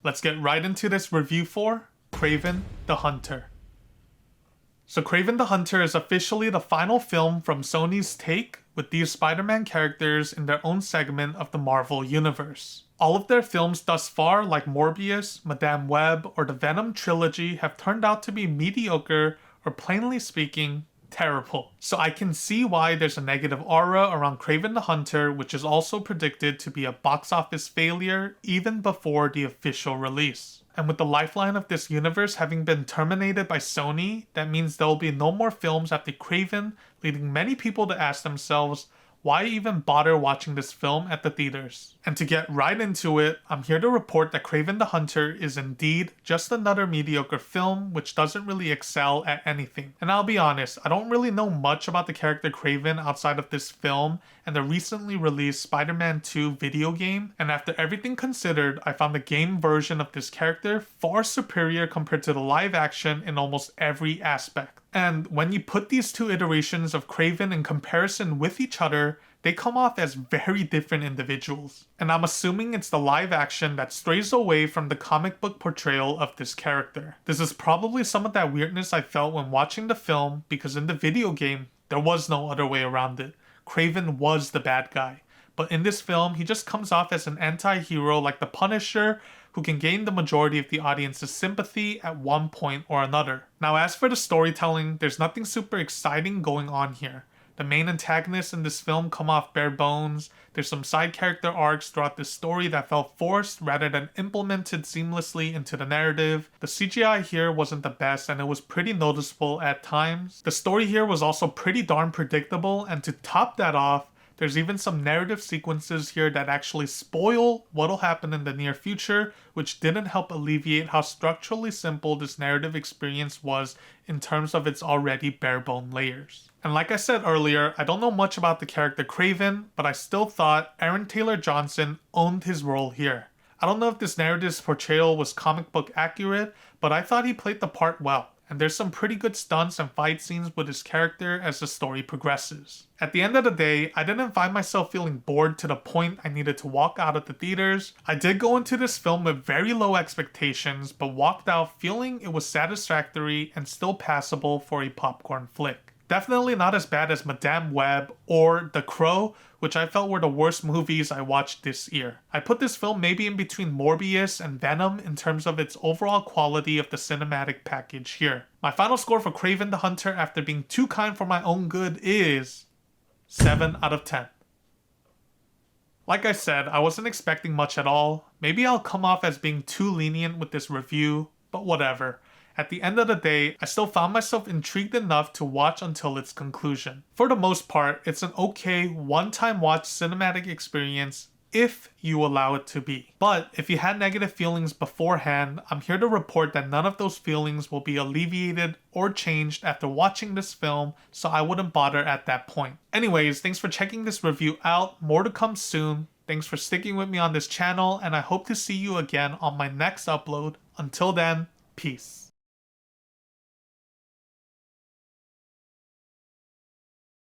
let's get right into this review for Kraven the Hunter. So Kraven the Hunter is officially the final film from Sony's take with these Spider-Man characters in their own segment of the Marvel universe. All of their films thus far, like Morbius, Madame Web, or the Venom trilogy, have turned out to be mediocre or, plainly speaking, terrible. So I can see why there's a negative aura around Kraven the Hunter, which is also predicted to be a box office failure even before the official release. And with the lifeline of this universe having been terminated by Sony, that means there will be no more films after Kraven, leading many people to ask themselves, why even bother watching this film at the theaters? And to get right into it, I'm here to report that Kraven the Hunter is indeed just another mediocre film which doesn't really excel at anything. And I'll be honest, I don't really know much about the character Kraven outside of this film and the recently released Spider-Man 2 video game, and after everything considered, I found the game version of this character far superior compared to the live action in almost every aspect. And when you put these two iterations of Kraven in comparison with each other, they come off as very different individuals. And I'm assuming it's the live action that strays away from the comic book portrayal of this character. This is probably some of that weirdness I felt when watching the film, because in the video game, there was no other way around it. Kraven was the bad guy. But in this film, he just comes off as an anti-hero like the Punisher, who can gain the majority of the audience's sympathy at one point or another. Now, as for the storytelling, there's nothing super exciting going on here. The main antagonists in this film come off bare bones. There's some side character arcs throughout this story that felt forced rather than implemented seamlessly into the narrative. The CGI here wasn't the best and it was pretty noticeable at times. The story here was also pretty darn predictable, and to top that off, there's even some narrative sequences here that actually spoil what'll happen in the near future, which didn't help alleviate how structurally simple this narrative experience was in terms of its already bare-bone layers. And like I said earlier, I don't know much about the character Kraven, but I still thought Aaron Taylor Johnson owned his role here. I don't know if this narrative's portrayal was comic book accurate, but I thought he played the part well. And there's some pretty good stunts and fight scenes with his character as the story progresses. At the end of the day, I didn't find myself feeling bored to the point I needed to walk out of the theaters. I did go into this film with very low expectations, but walked out feeling it was satisfactory and still passable for a popcorn flick. Definitely not as bad as Madame Web or The Crow, which I felt were the worst movies I watched this year. I put this film maybe in between Morbius and Venom in terms of its overall quality of the cinematic package here. My final score for Kraven the Hunter after being too kind for my own good is 7 out of 10. Like I said, I wasn't expecting much at all. Maybe I'll come off as being too lenient with this review, but whatever. At the end of the day, I still found myself intrigued enough to watch until its conclusion. For the most part, it's an okay one-time watch cinematic experience if you allow it to be. But if you had negative feelings beforehand, I'm here to report that none of those feelings will be alleviated or changed after watching this film, so I wouldn't bother at that point. Anyways, thanks for checking this review out. More to come soon. Thanks for sticking with me on this channel, and I hope to see you again on my next upload. Until then, peace.